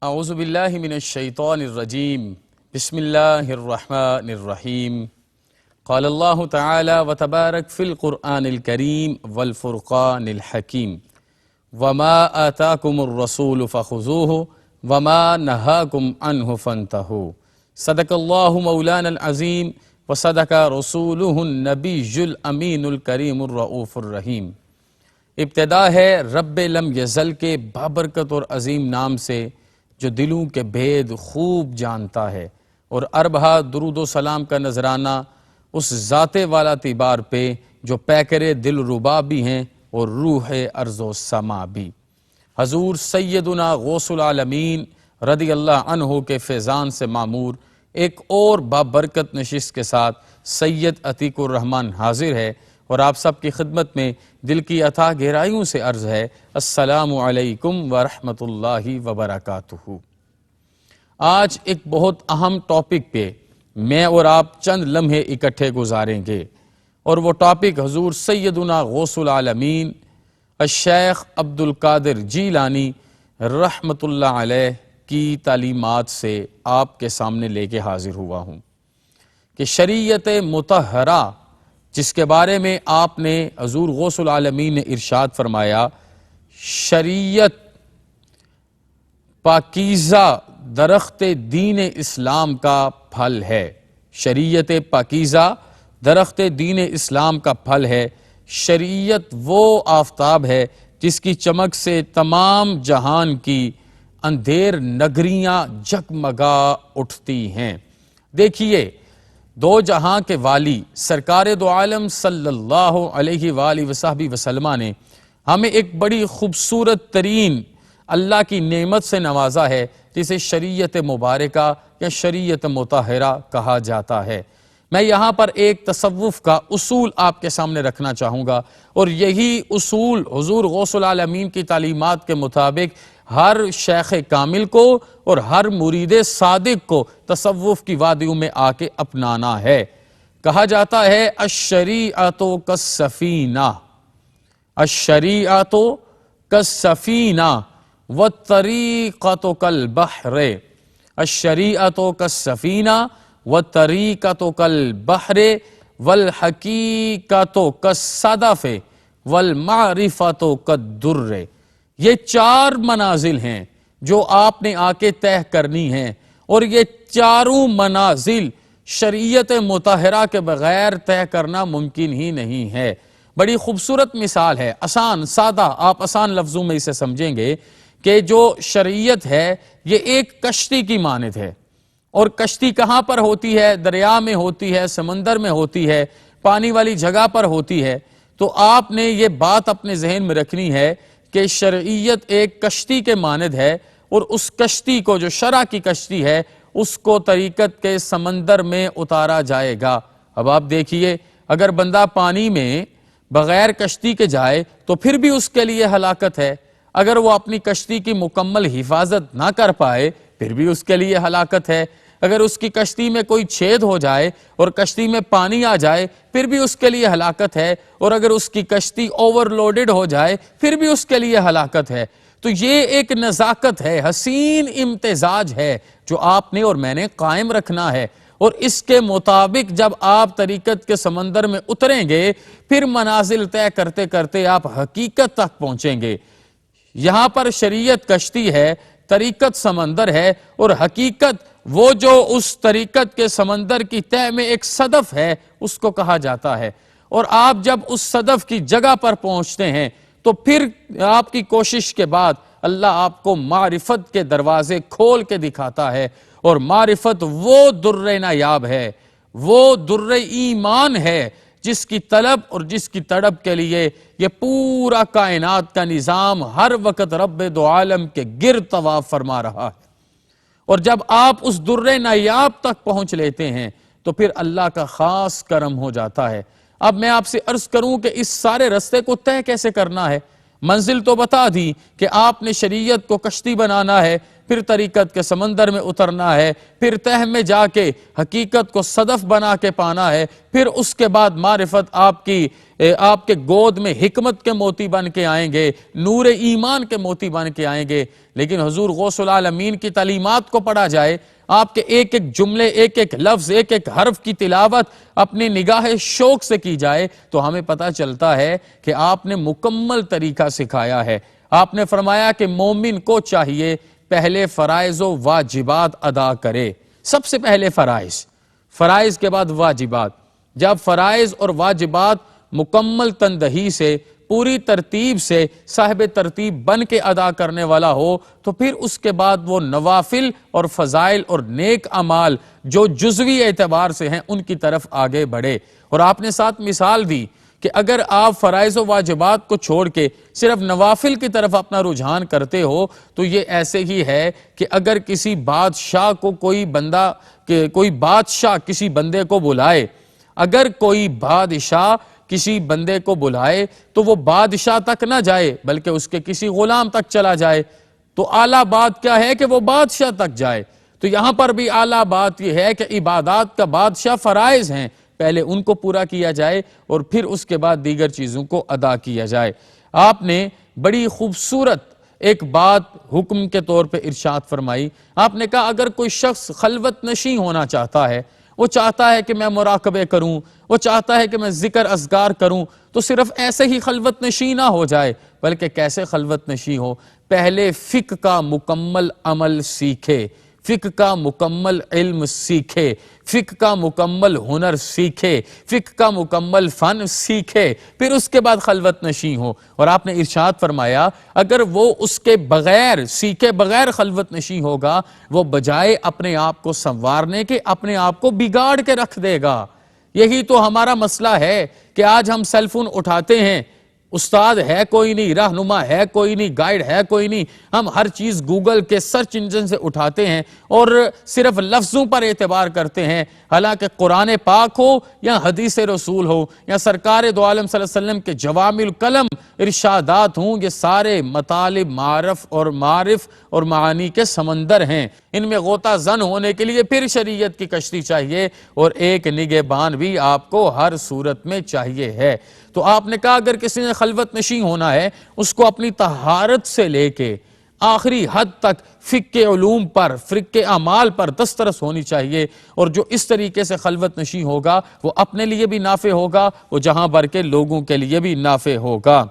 اعوذ باللہ من الشیطان الرجیم بسم اللہ الرحمن الرحیم قال اللہ تعالی وتبارک فی القرآن الکریم والفرقان الحکیم وما آتاکم الرسول فخذوہ وما نہاکم عنہ فانتہوا صدق اللہ مولانا العظیم وصدق رسولہ النبی الامین الکریم الرؤوف الرحیم۔ ابتدا ہے رب لم یزل کے بابرکت اور عظیم نام سے جو دلوں کے بھید خوب جانتا ہے، اور اربہا درود و سلام کا نذرانہ اس ذات والا تیبار پہ جو پیکر دل ربا بھی ہیں اور روح ارض و سما بھی۔ حضور سیدنا غوث العالمین رضی اللہ عنہ کے فیضان سے معمور ایک اور بابرکت نشست کے ساتھ سید عتیق الرحمن حاضر ہے، اور آپ سب کی خدمت میں دل کی اتھاہ گہرائیوں سے عرض ہے السلام علیکم ورحمۃ اللہ وبرکاتہ۔ آج ایک بہت اہم ٹاپک پہ میں اور آپ چند لمحے اکٹھے گزاریں گے، اور وہ ٹاپک حضور سیدنا غوث العالمین الشیخ عبد القادر جیلانی رحمۃ اللہ علیہ کی تعلیمات سے آپ کے سامنے لے کے حاضر ہوا ہوں کہ شریعت مطہرہ جس کے بارے میں آپ نے حضور غوث العالمین نے ارشاد فرمایا، شریعت پاکیزہ درخت دین اسلام کا پھل ہے۔ شریعت پاکیزہ درخت دین اسلام کا پھل ہے۔ شریعت وہ آفتاب ہے جس کی چمک سے تمام جہان کی اندھیر نگریاں جگمگا اٹھتی ہیں۔ دیکھیے، دو جہاں کے والی سرکار دو عالم صلی اللہ علیہ وآلہ وصحبہ وسلم نے ہمیں ایک بڑی خوبصورت ترین اللہ کی نعمت سے نوازا ہے، جسے شریعت مبارکہ یا شریعت مطہرہ کہا جاتا ہے۔ میں یہاں پر ایک تصوف کا اصول آپ کے سامنے رکھنا چاہوں گا، اور یہی اصول حضور غوث العالمین کی تعلیمات کے مطابق ہر شیخ کامل کو اور ہر مرید صادق کو تصوف کی وادیوں میں آ کے اپنانا ہے۔ کہا جاتا ہے الشریعۃ کالسفینہ، الشریعۃ کالسفینہ والطریقۃ کالبحر، الشریعۃ کالسفینہ والطریقۃ کالبحر والحقیقۃ کالصدف والمعرفۃ کالدر۔ یہ چار منازل ہیں جو آپ نے آ کے طے کرنی ہیں، اور یہ چاروں منازل شریعت مطہرہ کے بغیر طے کرنا ممکن ہی نہیں ہے۔ بڑی خوبصورت مثال ہے، آسان سادہ، آپ آسان لفظوں میں اسے سمجھیں گے کہ جو شریعت ہے یہ ایک کشتی کی مانند ہے، اور کشتی کہاں پر ہوتی ہے؟ دریا میں ہوتی ہے، سمندر میں ہوتی ہے، پانی والی جگہ پر ہوتی ہے۔ تو آپ نے یہ بات اپنے ذہن میں رکھنی ہے کہ شریعت ایک کشتی کے مانند ہے، اور اس کشتی کو جو شرع کی کشتی ہے اس کو طریقت کے سمندر میں اتارا جائے گا۔ اب آپ دیکھیے، اگر بندہ پانی میں بغیر کشتی کے جائے تو پھر بھی اس کے لیے ہلاکت ہے، اگر وہ اپنی کشتی کی مکمل حفاظت نہ کر پائے پھر بھی اس کے لیے ہلاکت ہے، اگر اس کی کشتی میں کوئی چھید ہو جائے اور کشتی میں پانی آ جائے پھر بھی اس کے لیے ہلاکت ہے، اور اگر اس کی کشتی اوور لوڈڈ ہو جائے پھر بھی اس کے لیے ہلاکت ہے۔ تو یہ ایک نزاکت ہے، حسین امتزاج ہے جو آپ نے اور میں نے قائم رکھنا ہے، اور اس کے مطابق جب آپ طریقت کے سمندر میں اتریں گے پھر منازل طے کرتے کرتے آپ حقیقت تک پہنچیں گے۔ یہاں پر شریعت کشتی ہے، طریقت سمندر ہے، اور حقیقت وہ جو اس طریقت کے سمندر کی تہ میں ایک صدف ہے اس کو کہا جاتا ہے۔ اور آپ جب اس صدف کی جگہ پر پہنچتے ہیں تو پھر آپ کی کوشش کے بعد اللہ آپ کو معرفت کے دروازے کھول کے دکھاتا ہے، اور معرفت وہ در نایاب ہے، وہ در ایمان ہے جس کی طلب اور جس کی تڑپ کے لیے یہ پورا کائنات کا نظام ہر وقت رب دو عالم کے گرد طواف فرما رہا ہے۔ اور جب آپ اس در نایاب تک پہنچ لیتے ہیں تو پھر اللہ کا خاص کرم ہو جاتا ہے۔ اب میں آپ سے عرض کروں کہ اس سارے رستے کو طے کیسے کرنا ہے؟ منزل تو بتا دی کہ آپ نے شریعت کو کشتی بنانا ہے، پھر طریقت کے سمندر میں اترنا ہے، پھر تہ میں جا کے حقیقت کو صدف بنا کے پانا ہے، پھر اس کے بعد معرفت آپ کے گود میں حکمت کے موتی بن کے آئیں گے، نور ایمان کے موتی بن کے آئیں گے۔ لیکن حضور غوث العالمین کی تعلیمات کو پڑھا جائے، آپ کے ایک ایک جملے، ایک ایک لفظ، ایک ایک حرف کی تلاوت اپنی نگاہ شوق سے کی جائے تو ہمیں پتہ چلتا ہے کہ آپ نے مکمل طریقہ سکھایا ہے۔ آپ نے فرمایا کہ مومن کو چاہیے پہلے فرائض و واجبات ادا کرے۔ سب سے پہلے فرائض کے بعد واجبات۔ جب فرائض اور واجبات مکمل تندہی سے، پوری ترتیب سے صاحب ترتیب بن کے ادا کرنے والا ہو تو پھر اس کے بعد وہ نوافل اور فضائل اور نیک اعمال جو جزوی اعتبار سے ہیں ان کی طرف آگے بڑھے۔ اور آپ نے ساتھ مثال دی کہ اگر آپ فرائض و واجبات کو چھوڑ کے صرف نوافل کی طرف اپنا رجحان کرتے ہو تو یہ ایسے ہی ہے کہ اگر کسی بادشاہ کو کوئی بادشاہ کسی بندے کو بلائے، اگر کوئی بادشاہ کسی بندے کو بلائے تو وہ بادشاہ تک نہ جائے بلکہ اس کے کسی غلام تک چلا جائے، تو اعلیٰ بات کیا ہے کہ وہ بادشاہ تک جائے۔ تو یہاں پر بھی اعلیٰ بات یہ ہے کہ عبادات کا بادشاہ فرائض ہیں، پہلے ان کو پورا کیا جائے اور پھر اس کے بعد دیگر چیزوں کو ادا کیا جائے۔ آپ نے بڑی خوبصورت ایک بات حکم کے طور پہ ارشاد فرمائی۔ آپ نے کہا اگر کوئی شخص خلوت نشین ہونا چاہتا ہے، وہ چاہتا ہے کہ میں مراقبے کروں، وہ چاہتا ہے کہ میں ذکر اذکار کروں، تو صرف ایسے ہی خلوت نشین نہ ہو جائے بلکہ کیسے خلوت نشین ہو؟ پہلے فقہ کا مکمل عمل سیکھے، فقہ کا مکمل علم سیکھے، فقہ کا مکمل ہنر سیکھے، فقہ کا مکمل فن سیکھے، پھر اس کے بعد خلوت نشین ہو۔ اور آپ نے ارشاد فرمایا اگر وہ اس کے بغیر سیکھے بغیر خلوت نشین ہوگا، وہ بجائے اپنے آپ کو سنوارنے کے اپنے آپ کو بگاڑ کے رکھ دے گا۔ یہی تو ہمارا مسئلہ ہے کہ آج ہم سیل فون اٹھاتے ہیں، استاد ہے کوئی نہیں، رہنما ہے کوئی نہیں، گائیڈ ہے کوئی نہیں، ہم ہر چیز گوگل کے سرچ انجن سے اٹھاتے ہیں اور صرف لفظوں پر اعتبار کرتے ہیں، حالانکہ قرآن پاک ہو یا حدیث رسول ہو یا سرکار دو عالم صلی اللہ علیہ وسلم کے جوامع الکلم ارشادات ہوں، یہ سارے مطالب معرف اور معانی کے سمندر ہیں۔ ان میں غوطہ زن ہونے کے لیے پھر شریعت کی کشتی چاہیے اور ایک نگہبان بھی آپ کو ہر صورت میں چاہیے ہے۔ تو آپ نے کہا اگر کسی نے خلوت نشین ہونا ہے اس کو اپنی طہارت سے لے کے آخری حد تک فقہ کے علوم پر، فقہ کے اعمال پر دسترس ہونی چاہیے، اور جو اس طریقے سے خلوت نشین ہوگا وہ اپنے لیے بھی نافع ہوگا، وہ جہاں بھر کے لوگوں کے لیے بھی نافع ہوگا۔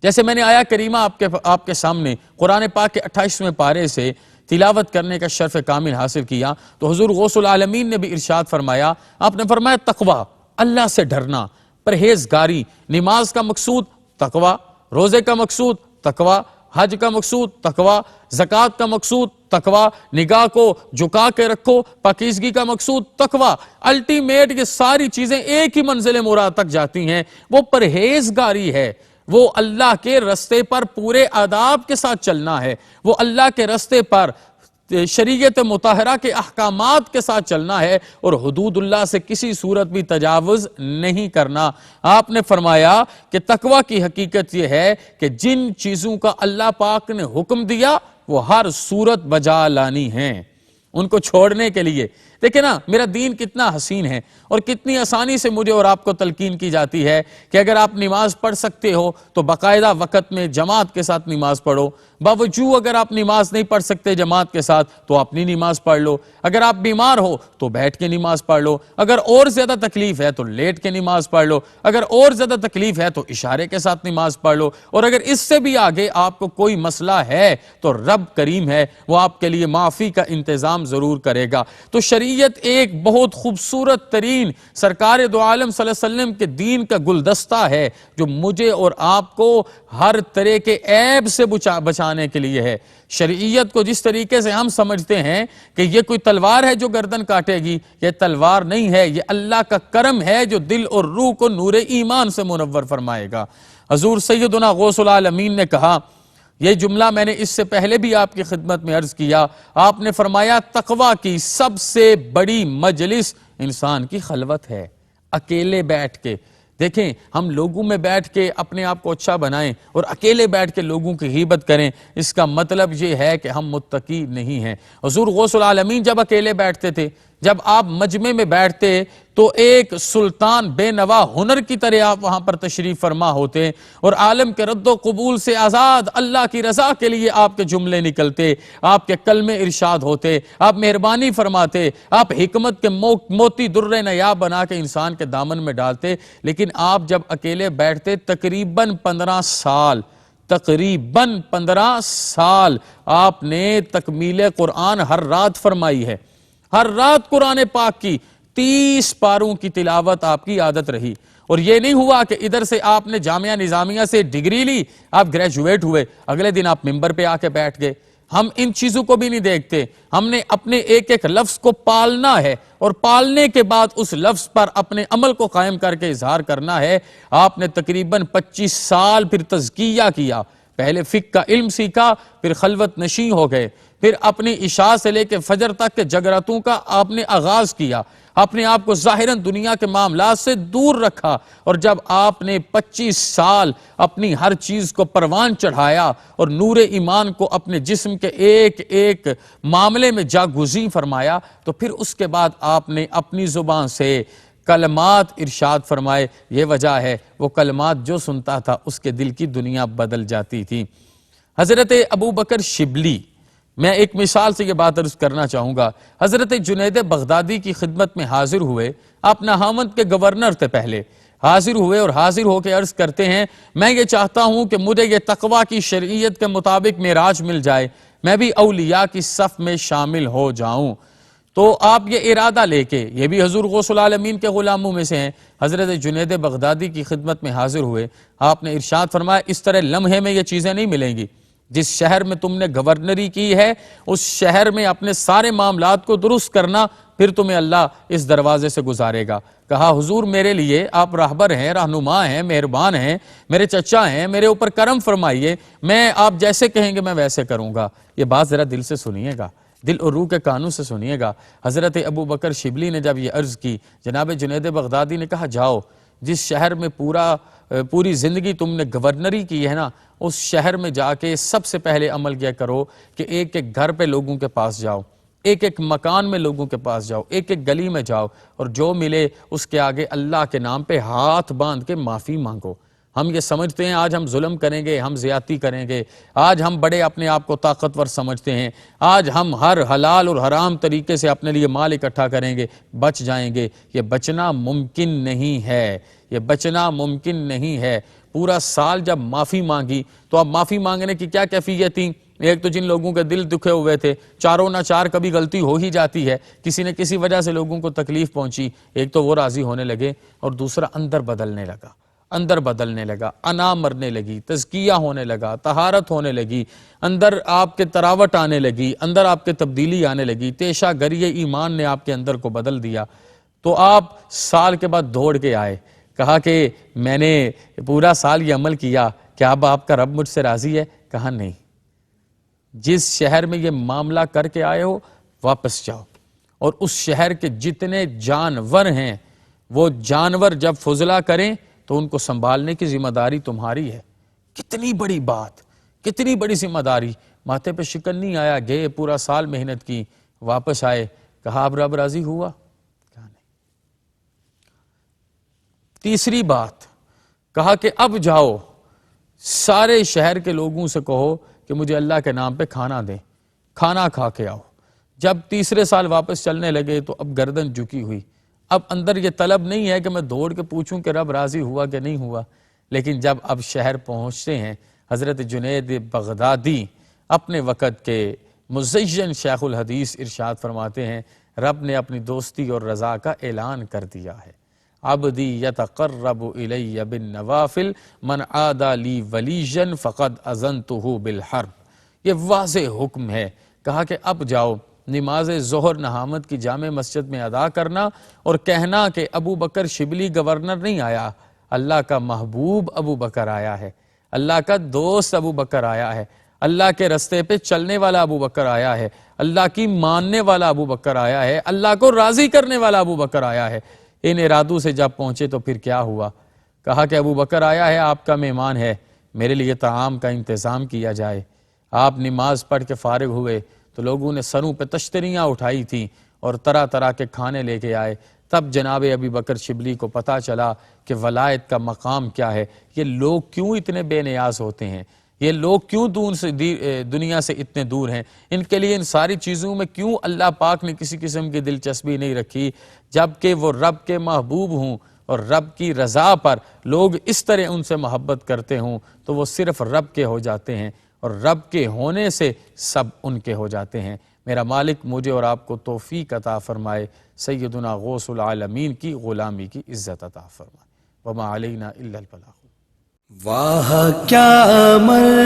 جیسے میں نے آیا کریمہ آپ کے سامنے قرآن پاک کے 28ویں پارے سے تلاوت کرنے کا شرف کامل حاصل کیا تو حضور غوث العالمین نے بھی ارشاد فرمایا، آپ نے فرمایا تقوی، اللہ سے ڈرنا، پرہیزگاری، نماز کا مقصود تقوی، روزے کا مقصود تقوی، حج کا مقصود تقوی، زکوٰۃ کا مقصود تقوی، نگاہ کو جھکا کے رکھو، پاکیزگی کا مقصود تقوی۔ الٹیمیٹ یہ ساری چیزیں ایک ہی منزل مراد تک جاتی ہیں، وہ پرہیزگاری ہے، وہ اللہ کے رستے پر پورے آداب کے ساتھ چلنا ہے، وہ اللہ کے رستے پر شریعت مطہرہ کے احکامات کے ساتھ چلنا ہے اور حدود اللہ سے کسی صورت بھی تجاوز نہیں کرنا۔ آپ نے فرمایا کہ تقوی کی حقیقت یہ ہے کہ جن چیزوں کا اللہ پاک نے حکم دیا وہ ہر صورت بجا لانی ہیں، ان کو چھوڑنے کے لیے۔ دیکھیں نا میرا دین کتنا حسین ہے اور کتنی آسانی سے مجھے اور آپ کو تلقین کی جاتی ہے کہ اگر آپ نماز پڑھ سکتے ہو تو باقاعدہ وقت میں جماعت کے ساتھ نماز پڑھو، باوجود اگر آپ نماز نہیں پڑھ سکتے جماعت کے ساتھ تو اپنی نماز پڑھ لو، اگر آپ بیمار ہو تو بیٹھ کے نماز پڑھ لو، اگر اور زیادہ تکلیف ہے تو لیٹ کے نماز پڑھ لو، اگر اور زیادہ تکلیف ہے تو اشارے کے ساتھ نماز پڑھ لو، اور اگر اس سے بھی آگے آپ کو کوئی مسئلہ ہے تو رب کریم ہے، وہ آپ کے لیے معافی کا انتظام ضرور کرے گا۔ تو شریعت ایک بہت خوبصورت ترین سرکار دو عالم صلی اللہ علیہ وسلم کے دین کا گلدستہ ہے جو مجھے اور آپ کو ہر طرح کے عیب سے بچانے کے لیے ہے۔ شریعت کو جس طریقے سے ہم سمجھتے ہیں کہ یہ کوئی تلوار ہے جو گردن کاٹے گی، یہ تلوار نہیں ہے، یہ اللہ کا کرم ہے جو دل اور روح کو نور ایمان سے منور فرمائے گا۔ حضور سیدنا غوث العالمین نے کہا، یہ جملہ میں نے اس سے پہلے بھی آپ کی خدمت میں عرض کیا، آپ نے فرمایا تقوی کی سب سے بڑی مجلس انسان کی خلوت ہے، اکیلے بیٹھ کے دیکھیں ہم لوگوں میں بیٹھ کے اپنے آپ کو اچھا بنائیں اور اکیلے بیٹھ کے لوگوں کی غیبت کریں، اس کا مطلب یہ ہے کہ ہم متقی نہیں ہیں۔ حضور غوث العالمین جب اکیلے بیٹھتے تھے، جب آپ مجمع میں بیٹھتے تو ایک سلطان بے نوا ہنر کی طرح آپ وہاں پر تشریف فرما ہوتے اور عالم کے رد و قبول سے آزاد اللہ کی رضا کے لیے آپ کے جملے نکلتے، آپ کے کلمے ارشاد ہوتے، آپ مہربانی فرماتے، آپ حکمت کے موتی در نیاب بنا کے انسان کے دامن میں ڈالتے۔ لیکن آپ جب اکیلے بیٹھتے تقریباً 15 سال آپ نے تکمیل قرآن ہر رات فرمائی ہے، ہر رات قرآن پاک کی 30 پاروں کی تلاوت آپ کی عادت رہی۔ اور یہ نہیں ہوا کہ ادھر سے آپ نے جامعہ نظامیہ سے ڈگری لی، آپ گریجویٹ ہوئے، اگلے دن آپ ممبر پہ آ کے بیٹھ گئے۔ ہم ان چیزوں کو بھی نہیں دیکھتے، ہم نے اپنے ایک ایک لفظ کو پالنا ہے اور پالنے کے بعد اس لفظ پر اپنے عمل کو قائم کر کے اظہار کرنا ہے۔ آپ نے تقریباً 25 سال پھر تزکیہ کیا، پہلے فقہ کا علم سیکھا، پھر خلوت نشین ہو گئے، پھر اپنی عشاء سے لے کے فجر تک کے جگراتوں کا آپ نے آغاز کیا، اپنے آپ کو ظاہراً دنیا کے معاملات سے دور رکھا، اور جب آپ نے 25 سال اپنی ہر چیز کو پروان چڑھایا اور نور ایمان کو اپنے جسم کے ایک ایک معاملے میں جاگزین فرمایا، تو پھر اس کے بعد آپ نے اپنی زبان سے کلمات ارشاد فرمائے۔ یہ وجہ ہے وہ کلمات جو سنتا تھا اس کے دل کی دنیا بدل جاتی تھی۔ حضرت ابو بکر شبلی، میں ایک مثال سے یہ بات عرض کرنا چاہوں گا، حضرت جنید بغدادی کی خدمت میں حاضر ہوئے، آپ نہاوند کے گورنر تھے، پہلے حاضر ہوئے اور حاضر ہو کے عرض کرتے ہیں میں یہ چاہتا ہوں کہ مجھے یہ تقویٰ کی شریعت کے مطابق معراج مل جائے، میں بھی اولیاء کی صف میں شامل ہو جاؤں۔ تو آپ یہ ارادہ لے کے، یہ بھی حضور غوث العالمین کے غلاموں میں سے ہیں، حضرت جنید بغدادی کی خدمت میں حاضر ہوئے، آپ نے ارشاد فرمایا اس طرح لمحے میں یہ چیزیں نہیں ملیں گی، جس شہر میں تم نے گورنری کی ہے اس شہر میں اپنے سارے معاملات کو درست کرنا، پھر تمہیں اللہ اس دروازے سے گزارے گا۔ کہا حضور میرے لیے آپ راہبر ہیں، رہنما ہیں، مہربان ہیں، میرے چچا ہیں، میرے اوپر کرم فرمائیے، میں آپ جیسے کہیں گے میں ویسے کروں گا۔ یہ بات ذرا دل سے سنیے گا، دل اور روح کے کانوں سے سنیے گا۔ حضرت ابو بکر شبلی نے جب یہ عرض کی، جناب جنید بغدادی نے کہا جاؤ، جس شہر میں پوری زندگی تم نے گورنری کی ہے نا، اس شہر میں جا کے سب سے پہلے عمل کیا کرو کہ ایک ایک گھر پہ لوگوں کے پاس جاؤ، ایک ایک مکان میں لوگوں کے پاس جاؤ، ایک ایک گلی میں جاؤ، اور جو ملے اس کے آگے اللہ کے نام پہ ہاتھ باندھ کے معافی مانگو۔ ہم یہ سمجھتے ہیں آج ہم ظلم کریں گے، ہم زیادتی کریں گے، آج ہم بڑے اپنے آپ کو طاقتور سمجھتے ہیں، آج ہم ہر حلال اور حرام طریقے سے اپنے لیے مال اکٹھا کریں گے، بچ جائیں گے۔ یہ بچنا ممکن نہیں ہے، یہ بچنا ممکن نہیں ہے۔ پورا سال جب معافی مانگی تو اب معافی مانگنے کی کیا کیفیت تھی؟ ایک تو جن لوگوں کے دل دکھے ہوئے تھے، چاروں نہ چار کبھی غلطی ہو ہی جاتی ہے، کسی نہ کسی وجہ سے لوگوں کو تکلیف پہنچی، ایک تو وہ راضی ہونے لگے، اور دوسرا اندر بدلنے لگا، انا مرنے لگی، تزکیہ ہونے لگا، طہارت ہونے لگی، اندر آپ کے تراوٹ آنے لگی، اندر آپ کے تبدیلی آنے لگی، تیشہ گری ایمان نے آپ کے اندر کو بدل دیا۔ تو آپ سال کے بعد دوڑ کے آئے، کہا کہ میں نے پورا سال یہ عمل کیا، کیا اب آپ کا رب مجھ سے راضی ہے؟ کہا نہیں، جس شہر میں یہ معاملہ کر کے آئے ہو واپس جاؤ، اور اس شہر کے جتنے جانور ہیں وہ جانور جب فضلہ کریں تو ان کو سنبھالنے کی ذمہ داری تمہاری ہے۔ کتنی بڑی بات، کتنی بڑی ذمہ داری، ماتھے پہ شکن نہیں آیا، گئے پورا سال محنت کی، واپس آئے، کہا اب رب راضی ہوا؟ کہا نہیں۔ تیسری بات کہا کہ اب جاؤ سارے شہر کے لوگوں سے کہو کہ مجھے اللہ کے نام پہ کھانا دیں، کھانا کھا کے آؤ۔ جب تیسرے سال واپس چلنے لگے تو اب گردن جھکی ہوئی، اب اندر یہ طلب نہیں ہے کہ میں دوڑ کے پوچھوں کہ رب راضی ہوا کہ نہیں ہوا، لیکن جب اب شہر پہنچتے ہیں، حضرت جنید بغدادی اپنے وقت کے مزین شیخ الحدیث ارشاد فرماتے ہیں رب نے اپنی دوستی اور رضا کا اعلان کر دیا ہے، عبدی یتقرب الی بالنوافل من عادی لی ولیجا فقد اذنتہ بالحرب۔ یہ واضح حکم ہے، کہا کہ اب جاؤ نماز ظہر نہامت کی جامع مسجد میں ادا کرنا، اور کہنا کہ ابو بکر شبلی گورنر نہیں آیا، اللہ کا محبوب ابو بکر آیا ہے، اللہ کا دوست ابو بکر آیا ہے، اللہ کے رستے پہ چلنے والا ابو بکر آیا ہے، اللہ کی ماننے والا ابو بکر آیا ہے، اللہ کو راضی کرنے والا ابو بکر آیا ہے۔ ان ارادوں سے جب پہنچے تو پھر کیا ہوا؟ کہا کہ ابو بکر آیا ہے، آپ کا مہمان ہے، میرے لیے طعام کا انتظام کیا جائے۔ آپ نماز پڑھ کے فارغ ہوئے تو لوگوں نے سروں پہ تشتریاں اٹھائی تھیں اور طرح طرح کے کھانے لے کے آئے۔ تب جناب ابی بکر شبلی کو پتہ چلا کہ ولایت کا مقام کیا ہے، یہ لوگ کیوں اتنے بے نیاز ہوتے ہیں، یہ لوگ کیوں دنیا سے اتنے دور ہیں، ان کے لیے ان ساری چیزوں میں کیوں اللہ پاک نے کسی قسم کی دلچسپی نہیں رکھی، جبکہ وہ رب کے محبوب ہوں اور رب کی رضا پر لوگ اس طرح ان سے محبت کرتے ہوں تو وہ صرف رب کے ہو جاتے ہیں، اور رب کے ہونے سے سب ان کے ہو جاتے ہیں۔ میرا مالک مجھے اور آپ کو توفیق عطا فرمائے، سیدنا غوث العالمین کی غلامی کی عزت عطا فرمائے۔ وما علینا الا البلاغ۔ واہ کیا عمل